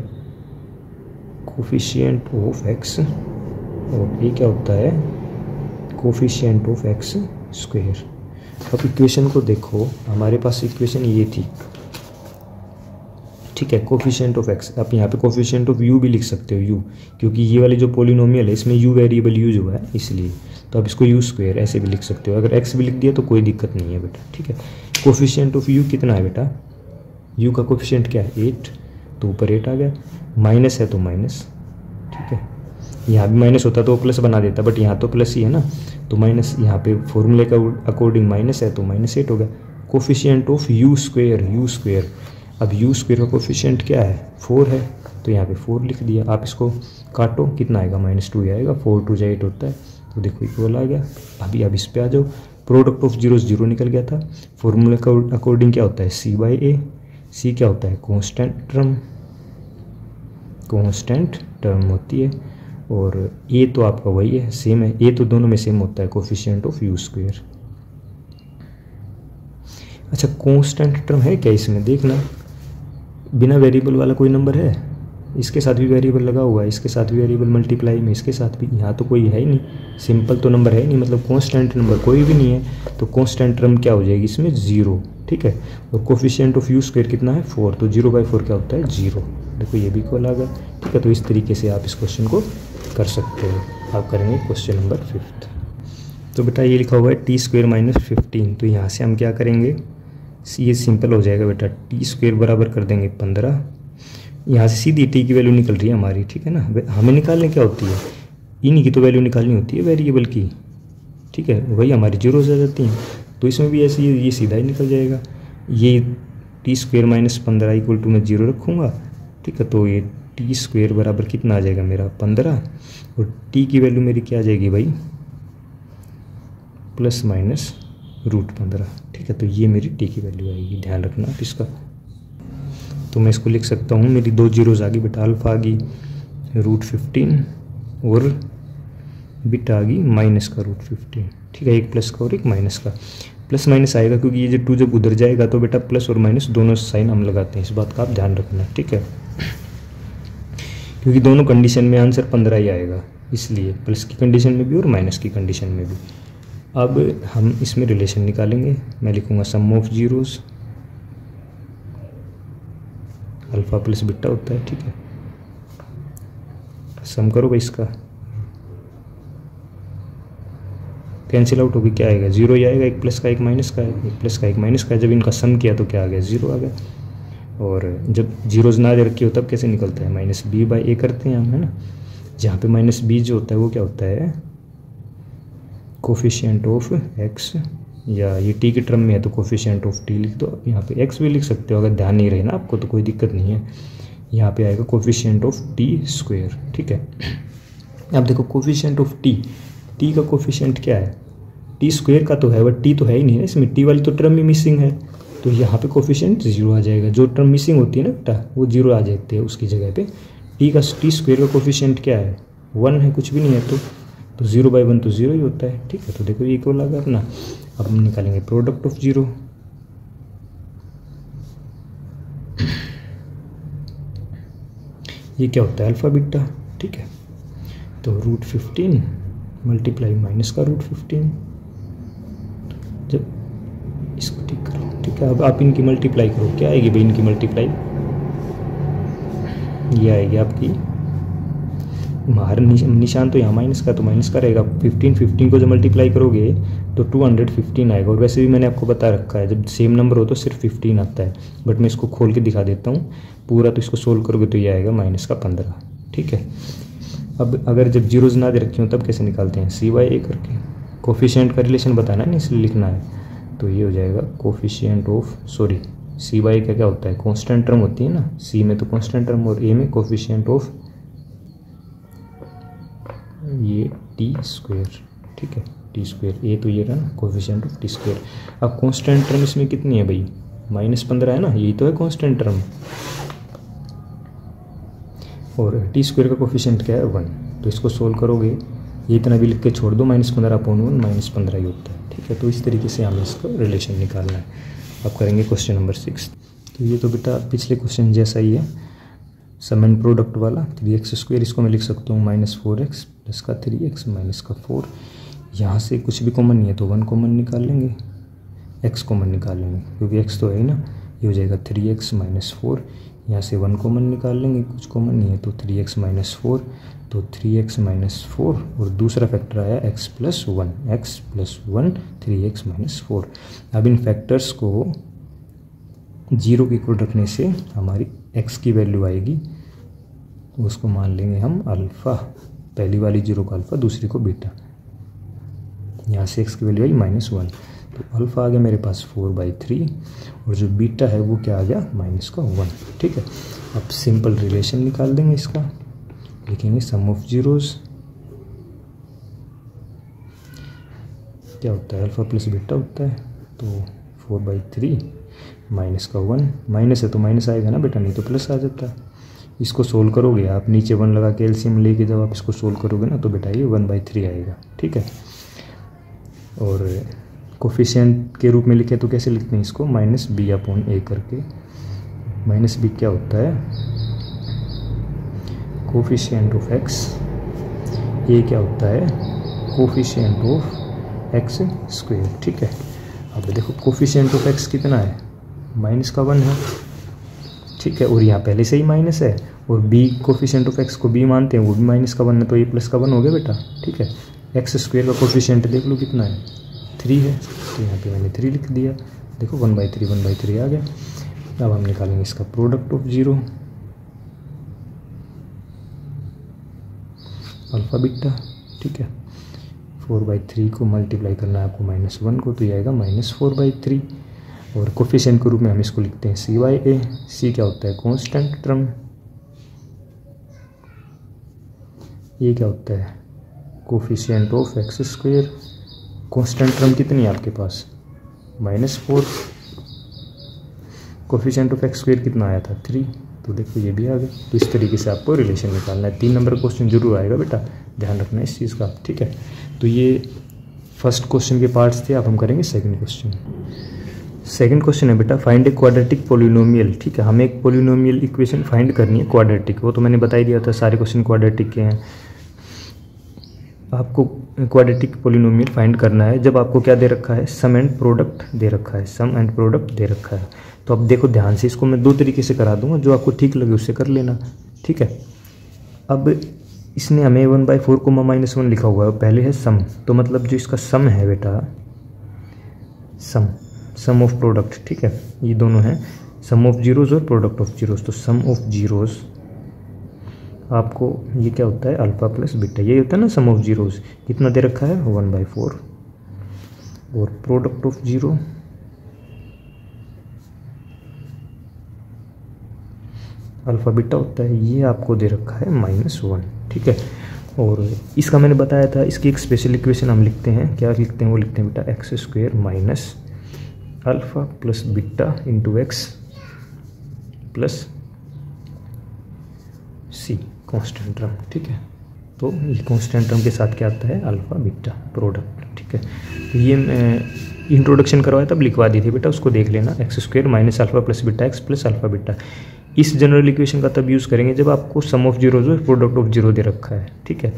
कोफिशिएंट ऑफ x, और ये क्या होता है, कोफिशिएंट ऑफ x²। अब इक्वेशन को देखो, हमारे पास इक्वेशन ये थी। ठीक है, कोफिशिएंट ऑफ x, आप यहाँ पे कोफिशिएंट ऑफ u भी लिख सकते हो, u, क्योंकि ये वाली जो पॉलिनोमियल है इसमें u वेरिएबल यूज हुआ है इसलिए, तो आप इसको u² ऐसे भी लिख सकते हो। अगर x भी लिख दिया तो कोई दिक्कत नहीं है बेटा। ठीक है, कोफिशिएंट ऑफ u कितना है बेटा, u का कोफिशिएंट क्या है 8, तो ऊपर 8 आ गया, माइनस है तो माइनस। ठीक है, यहाँ भी माइनस होता तो प्लस बना देता, बट यहाँ तो प्लस ही है ना, तो माइनस यहाँ पे फॉर्मूले का अकॉर्डिंग माइनस है तो -8 हो गया। कोफिशिएंट ऑफ u², अब u² का कोफिशिएंट क्या है 4 है, तो यहाँ पे 4 लिख दिया। आप इसको काटो, कितना आएगा -2 ही आएगा, 4 2 8 होता है, तो देखो इक्वल आ गया। अभी अब इस पे आ जाओ, प्रोडक्ट ऑफ 0 निकल गया था, फॉर्मूले का अकॉर्डिंग क्या होता है c/a, c क्या होता है कॉन्स्टेंट टर्म होती है, और a तो आपका वही है, सेम है, a तो दोनों में सेम होता है, कोफिशिएंट ऑफ u²। अच्छा, कांस्टेंट टर्म है क्या इसमें, देखना, बिना वेरिएबल वाला कोई नंबर है, इसके साथ भी वेरिएबल लगा हुआ है, इसके साथ भी वेरिएबल मल्टीप्लाई में, इसके साथ भी, यहाँ तो कोई है ही नहीं, सिंपल तो नंबर है ही नहीं, मतलब कांस्टेंट नंबर कोई भी नहीं है, तो कांस्टेंट टर्म क्या हो जाएगी इसमें 0। ठीक है, और कोफिशिएंट ऑफ u² कितना है 4, तो 0/4 क्या होता है 0। देखो ये भी इक्वल आ गया। ठीक है, तो इस तरीके से आप इस क्वेश्चन को कर सकते हो। आप करेंगे क्वेश्चन नंबर 5। तो बेटा ये लिखा हुआ है t² - 15, तो यहाँ से हम क्या करेंगे, ये सिंपल हो जाएगा बेटा, t² बराबर कर देंगे 15, यहाँ से सीधी t की वैल्यू निकल रही है हमारी। ठीक है ना, हमें निकालने क्या होती है, इन्हीं की तो वैल्यू निकालनी होती है वेरिएबल की। ठीक है, वही हमारी जीरोज़ आ जाती हैं, तो इसमें भी ऐसे ये सीधा ही निकल जाएगा। ये t² - 15 = मैं 0 रखूँगा। ठीक है, तो ये t² बराबर कितना आ जाएगा मेरा 15, और t की वैल्यू मेरी क्या आ जाएगी भाई, ±√15। ठीक है, तो ये मेरी t की वैल्यू आएगी, ध्यान रखना आप इसका। तो मैं इसको लिख सकता हूँ, मेरी 2 जीरोज़ आ गई बेटा, अल्फा आ गई √15 और बीटा आ गई -√15। ठीक है, एक प्लस का और एक माइनस का, प्लस माइनस आएगा क्योंकि ये जो 2 जब उधर जाएगा तो बेटा प्लस और माइनस दोनों साइन हम लगाते हैं, इस बात का आप ध्यान रखना। ठीक है, क्योंकि दोनों कंडीशन में आंसर 15 ही आएगा, इसलिए प्लस की कंडीशन में भी और माइनस की कंडीशन में भी। अब हम इसमें रिलेशन निकालेंगे, मैं लिखूँगा sum of zeros, alpha plus beta होता है। ठीक है, सम करो भाई, इसका कैंसिल आउट होगी, क्या आएगा 0 ही आएगा, एक प्लस का एक माइनस का है, एक प्लस का एक माइनस का है। जब इनका सम किया तो क्या आ गया 0 आ गया, और जब जीरोज़ ना दे रखी हो तब कैसे निकलता है, -b/a करते हैं हम, है ना। जहाँ पे -b जो होता है वो क्या होता है, कोफिशिएंट ऑफ x, या ये t के टर्म में है तो कोफिशिएंट ऑफ t लिख दो। यहाँ पे x भी लिख सकते हो, अगर ध्यान नहीं रहे ना आपको तो कोई दिक्कत नहीं है। यहाँ पे आएगा कोफिशिएंट ऑफ t²। ठीक है, अब देखो कोफिशिएंट ऑफ t का कोफिशिएंट क्या है, t² का तो है बट t तो है ही नहीं है इसमें, t वाली तो टर्म ही मिसिंग है, तो यहाँ पे कोफिशिएंट 0 आ जाएगा। जो टर्म मिसिंग होती है ना बेटा वो 0 आ जाते हैं उसकी जगह पे। t² का कोफिशिएंट क्या है 1 है, कुछ भी नहीं है, तो 0/1 तो 0 ही होता है, ठीक है। तो देखो ये इक्वल आ गया अपना। अब हम निकालेंगे प्रोडक्ट ऑफ 0। ये क्या होता है अल्फ़ा बीटा, ठीक है। तो √15 मल्टीप्लाई माइनस का √15, जब इसको ठीक करो, ठीक है। अब आप इनकी मल्टीप्लाई करो, क्या आएगी भाई इनकी मल्टीप्लाई, ये आएगी आपकी, बाहर निशान तो यहाँ माइनस का, तो माइनस का रहेगा। 15 को जब मल्टीप्लाई करोगे तो 215 आएगा। और वैसे भी मैंने आपको बता रखा है जब सेम नंबर हो तो सिर्फ 15 आता है, बट मैं इसको खोल के दिखा देता हूँ पूरा। तो इसको सोल्व करोगे तो ये आएगा -15, ठीक है। अब अगर जब जीरोज ना दे रखी हो तब कैसे निकालते हैं, C/A करके। कोफिशिएंट का रिलेशन बताना है ना, इसलिए लिखना है। तो ये हो जाएगा कोफिशिएंट ऑफ, सॉरी C/A का क्या होता है, कांस्टेंट टर्म होती है ना, C में तो कांस्टेंट टर्म और A में कोफिशिएंट ऑफ ये t², ठीक है, t²। A तो ये रहा ना कोफिशिएंट ऑफ t²। अब कांस्टेंट टर्म इसमें कितनी है भाई, -15 है ना, यही तो है कांस्टेंट टर्म। और t² का कोफिशिएंट क्या है 1। तो इसको सोल्व करोगे, ये इतना भी लिख के छोड़ दो, -15/1 -15 ही होता है, ठीक है। तो इस तरीके से हमें इसका रिलेशन निकालना है। अब करेंगे क्वेश्चन नंबर 6। तो ये तो बेटा पिछले क्वेश्चन जैसा ही है, सम एंड प्रोडक्ट वाला। 3x², इसको मैं लिख सकता हूँ -4x प्लस का 3x माइनस का 4। यहाँ से कुछ भी कॉमन नहीं है तो 1 कॉमन निकाल लेंगे, x कॉमन निकाल लेंगे क्योंकि x तो है ही ना। ये हो जाएगा 3x माइनस 4। यहाँ से 1 कॉमन निकाल लेंगे, कुछ कॉमन नहीं है तो 3x माइनस 4, तो 3x माइनस 4। और दूसरा फैक्टर आया x प्लस 1 3x माइनस 4। अब इन फैक्टर्स को 0 के इक्वल रखने से हमारी x की वैल्यू आएगी, उसको मान लेंगे हम अल्फ़ा। पहली वाली 0 को अल्फ़ा, दूसरी को बीटा। यहाँ से x की वैल्यू आई -1, तो अल्फ़ा आ गया मेरे पास 4/3, और जो बीटा है वो क्या आ गया -1, ठीक है। अब सिंपल रिलेशन निकाल देंगे इसका, लिखेंगे सम ऑफ जीरोस, क्या होता है अल्फ़ा प्लस बीटा होता है। तो 4/3 -1, माइनस है तो माइनस आएगा ना बेटा, नहीं तो प्लस आ जाता है। इसको सोल्व करोगे आप, नीचे 1 लगा के एलसीएम लेके जब आप इसको सोल्व करोगे ना तो बेटा ये 1/3 आएगा, ठीक है। और कोफिशिएंट के रूप में लिखे तो कैसे लिखते हैं इसको, -b/a करके। -b क्या होता है, कोफिशिएंट ऑफ x। ये क्या होता है, कोफिशिएंट ऑफ x², ठीक है। अब देखो कोफिशिएंट ऑफ x कितना है, -1 है, ठीक है। और यहाँ पहले से ही माइनस है, और b कोफिशिएंट ऑफ x को b मानते हैं, वो भी -1 है, तो ये +1 हो गया बेटा, ठीक है। x² का कोफिशिएंट देख लो कितना है, 3 है, तो यहाँ पे मैंने 3 लिख दिया। देखो 1/3 आ गया। अब हम निकालेंगे इसका प्रोडक्ट ऑफ 0, अल्फ़ा बीटा, ठीक है। 4/3 को मल्टीप्लाई करना है आपको -1 को, तो ये आएगा -4/3। और कोफिशिएंट के रूप में हम इसको लिखते हैं C/A। C क्या होता है, कांस्टेंट टर्म। ये क्या होता है, coefficient of x²। Constant term कितनी है आपके पास, -4। कोफिशिएंट ऑफ x² कितना आया था, 3, तो देखो ये भी आ गया। तो इस तरीके से आपको रिलेशन निकालना है। 3 नंबर क्वेश्चन जरूर आएगा बेटा, ध्यान रखना है इस चीज़ का, ठीक है। तो ये फर्स्ट क्वेश्चन के पार्ट्स थे। अब हम करेंगे सेकंड क्वेश्चन। सेकंड क्वेश्चन है बेटा, फाइंड ए क्वाड्रेटिक पोलिनोमियल, ठीक है। हमें एक पोलिनोमियल इक्वेशन फाइंड करनी है क्वाड्रेटिक, वो तो मैंने बता ही दिया था, सारे क्वेश्चन क्वाड्रेटिक के हैं। आपको क्वाड्रेटिक पोलिनोमियल फाइंड करना है जब आपको क्या दे रखा है, सम एंड प्रोडक्ट दे रखा है, सम एंड प्रोडक्ट दे रखा है। तो अब देखो ध्यान से, इसको मैं 2 तरीके से करा दूंगा, जो आपको ठीक लगे उससे कर लेना, ठीक है। अब इसने हमें 1/4 -1 लिखा हुआ है, पहले है सम, तो मतलब जो इसका सम है बेटा, सम ऑफ प्रोडक्ट, ठीक है। ये दोनों हैं, सम ऑफ जीरोस और प्रोडक्ट ऑफ जीरोस। तो सम ऑफ जीरोस आपको ये क्या होता है, अल्फ़ा प्लस बीटा, ये होता है ना सम ऑफ जीरोस। कितना दे रखा है, 1/4। और प्रोडक्ट ऑफ 0 अल्फ़ा बीटा होता है, ये आपको दे रखा है -1, ठीक है। और इसका मैंने बताया था, इसकी एक स्पेशल इक्वेशन हम लिखते हैं, क्या लिखते हैं, वो लिखते हैं बेटा x² minus alpha plus beta into x plus c constant term, ठीक है। तो ये कांस्टेंट टर्म के साथ क्या आता है, अल्फ़ा बीटा प्रोडक्ट, ठीक है। तो ये इंट्रोडक्शन करवाया तब लिखवा दी थी बेटा, उसको देख लेना। X square minus alpha plus beta x plus alpha beta, इस जनरल इक्वेशन का तब यूज़ करेंगे जब आपको सम ऑफ जीरो जो प्रोडक्ट ऑफ जीरो दे रखा है, ठीक है।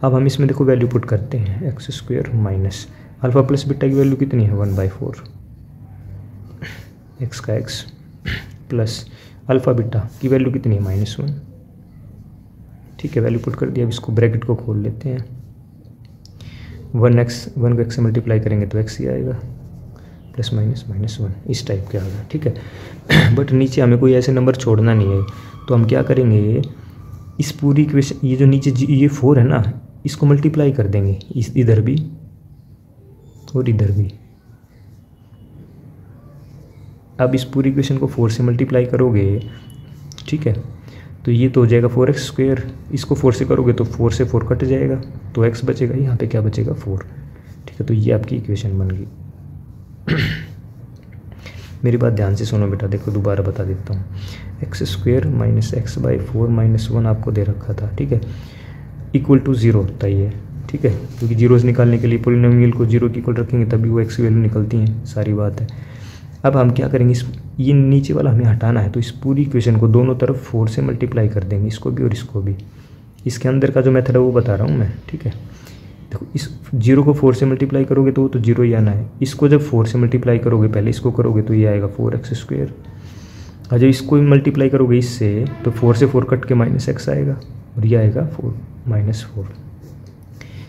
अब हम इसमें देखो वैल्यू पुट करते हैं, x square minus alpha plus beta की वैल्यू कितनी है 1/4 एक्स का एक्स प्लस अल्फा बीटा की वैल्यू कितनी है -1, ठीक है। वैल्यू पुट कर दिया। अब इसको ब्रैकेट को खोल लेते हैं, 1 को x से मल्टीप्लाई करेंगे तो x ही आएगा, प्लस माइनस -1 इस टाइप के आ गया, ठीक है। बट नीचे हमें कोई ऐसे नंबर छोड़ना नहीं है, तो हम क्या करेंगे, इस पूरी इक्वेशन ये जो नीचे ये 4 है ना, इसको मल्टीप्लाई कर देंगे इधर भी और इधर भी। अब इस पूरी इक्वेशन को 4 से मल्टीप्लाई करोगे, ठीक है, तो ये तो हो जाएगा 4x स्क्वायर। इसको 4 से करोगे तो 4 से 4 कट जाएगा, तो x बचेगा, यहाँ पे क्या बचेगा 4, ठीक है। तो ये आपकी इक्वेशन बन गई। मेरी बात ध्यान से सुनो बेटा, देखो दोबारा बता देता हूँ। एक्स स्क्वायर माइनस x/4 -1 आपको दे रखा था, ठीक है, इक्वल टू 0 होता ही है, ठीक है, क्योंकि जीरोस निकालने के लिए पॉलिनोमियल को 0 की इक्वल रखेंगे तभी वो x की वैल्यू निकलती हैं, सारी बात है। अब हम क्या करेंगे, ये नीचे वाला हमें हटाना है, तो इस पूरी इक्वेशन को दोनों तरफ 4 से मल्टीप्लाई कर देंगे, इसको भी और इसको भी। इसके अंदर का जो मेथड है वो बता रहा हूँ मैं, ठीक है। देखो इस 0 को 4 से मल्टीप्लाई करोगे तो वो तो 0 ही आना है। इसको जब 4 से मल्टीप्लाई करोगे, पहले इसको करोगे तो ये आएगा 4x स्क्वायर, और जब इसको मल्टीप्लाई करोगे इससे तो 4 से 4 कट के -x आएगा और ये आएगा 4 -4।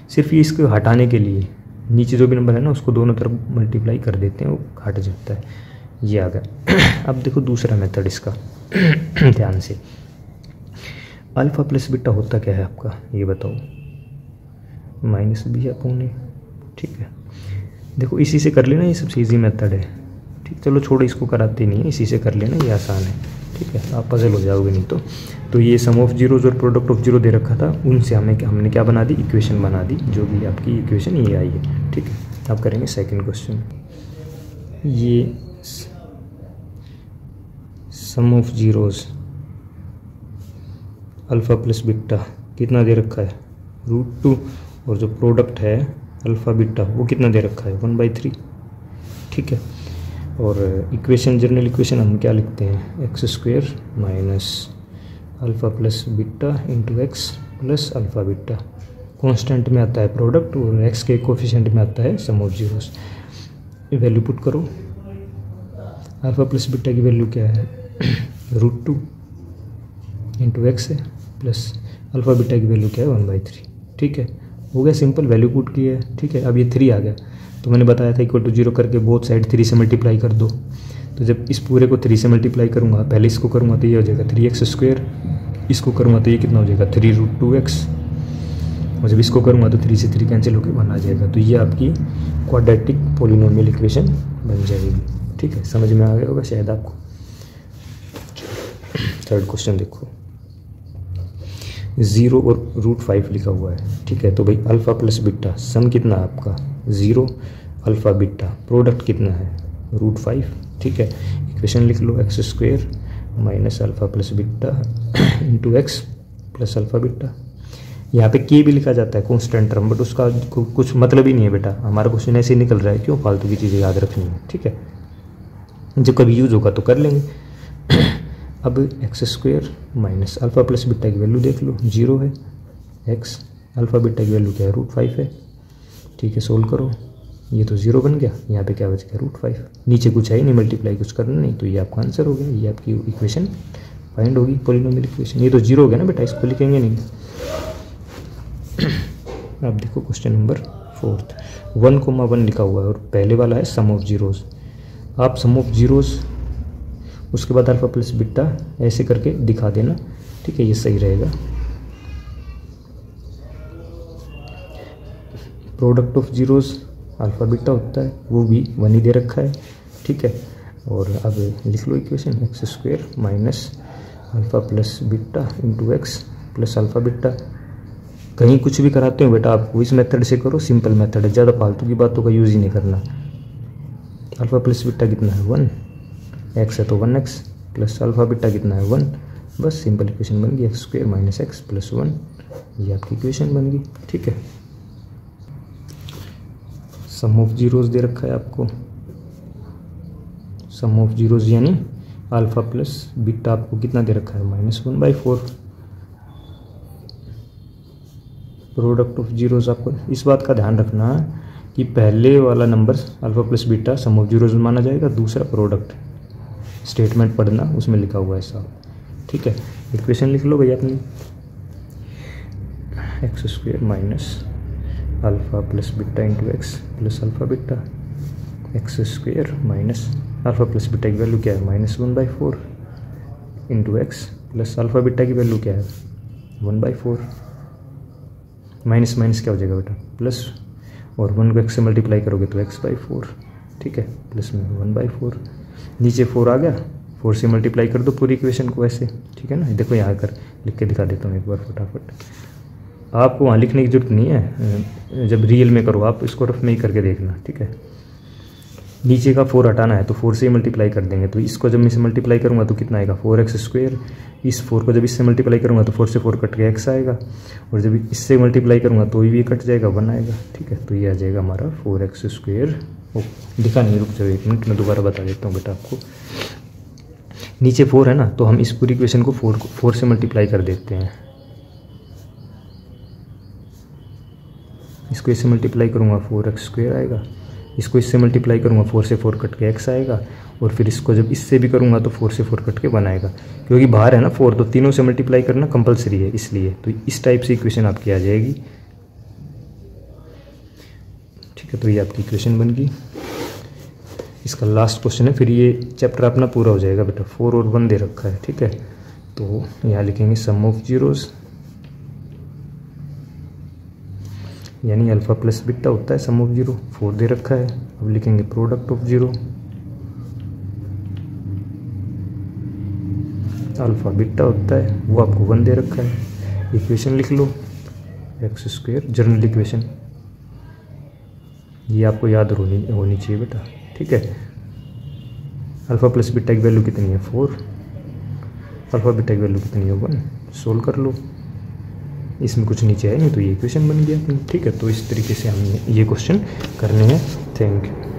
सिर्फ ये इसको हटाने के लिए नीचे जो भी नंबर है ना उसको दोनों तरफ मल्टीप्लाई कर देते हैं, वो हट जाता है, ये आ गया। अब देखो दूसरा मेथड इसका ध्यान से, अल्फ़ा प्लस बीटा होता क्या है आपका, ये बताओ, -b/a, ठीक है। देखो इसी से कर लेना, ये सबसे ईजी मेथड है, ठीक। चलो छोड़ो, इसको कराते नहीं है, इसी से कर लेना, ये आसान है, ठीक है। आप पजल हो जाओगे नहीं तो ये सम ऑफ जीरोज और प्रोडक्ट ऑफ जीरो दे रखा था, उनसे हमने क्या बना दी, इक्वेशन बना दी, जो भी आपकी इक्वेशन ये आई है, ठीक है। अब करेंगे सेकंड क्वेश्चन। ये sum of zeros alpha plus beta कितना दे रखा है, √2, और जो प्रोडक्ट है अल्फ़ा बीटा वो कितना दे रखा है 1/3, ठीक है। और इक्वेशन, जनरल इक्वेशन हम क्या लिखते हैं, x square minus alpha plus beta into x plus alpha beta. Constant में आता है प्रोडक्ट और एक्स के कोफिशिएंट में आता है sum of zeros. Value put करो, अल्फ़ा प्लस बीटा की वैल्यू क्या है √2 इंटू एक्स है, प्लस अल्फ़ा बीटा की वैल्यू क्या है 1/3, ठीक है। हो गया सिंपल, वैल्यू पुट की है, ठीक है। अब ये 3 आ गया, तो मैंने बताया था इक्वल टू 0 करके बोथ साइड 3 से मल्टीप्लाई कर दो। तो जब इस पूरे को 3 से मल्टीप्लाई करूँगा, पहले इसको करूँगा तो ये हो जाएगा 3x स्क्वायर, इसको करूँगा तो ये कितना हो जाएगा 3√2x, और जब इसको करूँगा तो 3 से 3 कैंसिल होकर 1 आ जाएगा। तो ये आपकी क्वाड्रेटिक पॉलिनोमियल इक्वेशन बन जाएगी, ठीक है। समझ में आ गया होगा शायद आपको। थर्ड क्वेश्चन देखो, 0 और √5 लिखा हुआ है, ठीक है। तो भाई अल्फ़ा प्लस बीटा सम कितना है आपका 0, अल्फ़ा बीटा प्रोडक्ट कितना है √5, ठीक है। इक्वेशन लिख लो, x square minus alpha plus beta into x plus alpha beta. यहाँ पे के भी लिखा जाता है कांस्टेंट टर्म, बट उसका कुछ मतलब ही नहीं है बेटा, हमारा क्वेश्चन ऐसे ही निकल रहा है, क्यों फालतू की चीज़ें याद रखनी है, ठीक है। जब कभी यूज होगा तो कर लेंगे। अब x square minus alpha plus beta की वैल्यू देख लो, 0 है, एक्स अल्फ़ा बीटा की वैल्यू क्या है √5 है, ठीक है। सोल्व करो, ये तो 0 बन गया, यहाँ पे क्या बच गया √5, नीचे कुछ है ही नहीं, मल्टीप्लाई कुछ करना नहीं, तो ये आपका आंसर हो गया, ये आपकी इक्वेशन फाइंड होगी, पॉलिनोमियल इक्वेशन। ये तो 0 हो गया ना बेटा, इसको लिखेंगे नहीं। अब देखो क्वेश्चन नंबर 4, 1,1 लिखा हुआ है और पहले वाला है सम ऑफ जीरोस। आप सम ऑफ जीरोस उसके बाद अल्फ़ा प्लस बीटा ऐसे करके दिखा देना, ठीक है, ये सही रहेगा। Product of zeros alpha beta होता है, वो भी 1 ही दे रखा है, ठीक है। और अब लिख लो equation, x square minus alpha plus beta into x plus alpha beta. कहीं कुछ भी कराते हो बेटा आप इस मेथड से करो, सिंपल मेथड है, ज़्यादा फालतू की बातों का यूज़ ही नहीं करना। अल्फ़ा प्लस बीटा कितना है 1, एक्स है तो 1x प्लस अल्फ़ा बीटा कितना है 1, बस सिंपल इक्वेशन बन गई, x square minus x plus 1 ये आपकी इक्वेशन बन गई। ठीक है, सम ऑफ जीरोस दे रखा है आपको, सम ऑफ जीरोस यानी अल्फा प्लस बीटा आपको कितना दे रखा है, -1/4। प्रोडक्ट ऑफ जीरोस आपको इस बात का ध्यान रखना है कि पहले वाला number alpha plus beta some of zeros में माना जाएगा, दूसरा प्रोडक्ट स्टेटमेंट पढ़ना उसमें लिखा हुआ है साहब। ठीक है, इक्वेशन लिख लो भैया अपनी, x² minus alpha plus beta into x plus alpha beta, x² minus alpha plus beta की वैल्यू क्या है, -1/4 into x plus alpha beta की वैल्यू क्या है, 1/4। माइनस माइनस क्या हो जाएगा बेटा, प्लस, और 1 को x से मल्टीप्लाई करोगे तो x/4। ठीक है, प्लस में 1/4, नीचे 4 आ गया, 4 से मल्टीप्लाई कर दो पूरी इक्वेशन को ऐसे। ठीक है ना, देखो यहाँ कर लिख के दिखा देता हूँ एक बार फटाफट, आपको वहाँ लिखने की जरूरत नहीं है, जब रियल में करो आप इसको रफ में ही करके देखना। ठीक है, नीचे का 4 हटाना है तो 4 से ही मल्टीप्लाई कर देंगे, तो इसको जब मैं इसे मल्टीप्लाई करूँगा तो कितना आएगा, 4x²। इस 4 को जब इससे मल्टीप्लाई करूँगा तो 4 से 4 कट के x आएगा, और जब इससे मल्टीप्लाई करूँगा तो ये कट जाएगा, 1 आएगा। ठीक है, तो ये आ जाएगा हमारा 4x²। दिखा नहीं, रुक जाओ 1 मिनट, मैं दोबारा बता देता हूँ बेटा आपको। नीचे 4 है ना, तो हम इस पूरी इक्वेशन को 4 से मल्टीप्लाई कर देते हैं, इसको इससे मल्टीप्लाई करूँगा 4x² आएगा, इसको इससे मल्टीप्लाई करूँगा 4 से 4 कट के x आएगा, और फिर इसको जब इससे भी करूँगा तो 4 से 4 कट के 1 आएगा, क्योंकि बाहर है ना 4, तो तीनों से मल्टीप्लाई करना कंपलसरी है इसलिए। तो इस टाइप से इक्वेशन आपकी आ जाएगी। ठीक है, तो ये आपकी इक्वेशन बन गई। इसका लास्ट क्वेश्चन है, फिर ये चैप्टर अपना पूरा हो जाएगा बेटा। 4 और 1 दे रखा है। ठीक है, तो यहाँ लिखेंगे सम ऑफ जीरोस, यानी अल्फा प्लस बीटा होता है सम ऑफ जीरो, 4 दे रखा है। अब लिखेंगे product of zero, alpha beta होता है, वो आपको 1 दे रखा है। इक्वेशन लिख लो, x², जनरल इक्वेशन, ये आपको याद होनी चाहिए बेटा। ठीक है, अल्फा प्लस बीटा की वैल्यू कितनी है, 4, अल्फा बीटा की वैल्यू कितनी है, 1। सोल्व कर लो, इसमें कुछ नीचे है नहीं, तो ये इक्वेशन बन गया अपनी। ठीक है, तो इस तरीके से हमें ये क्वेश्चन करने हैं। Thank you.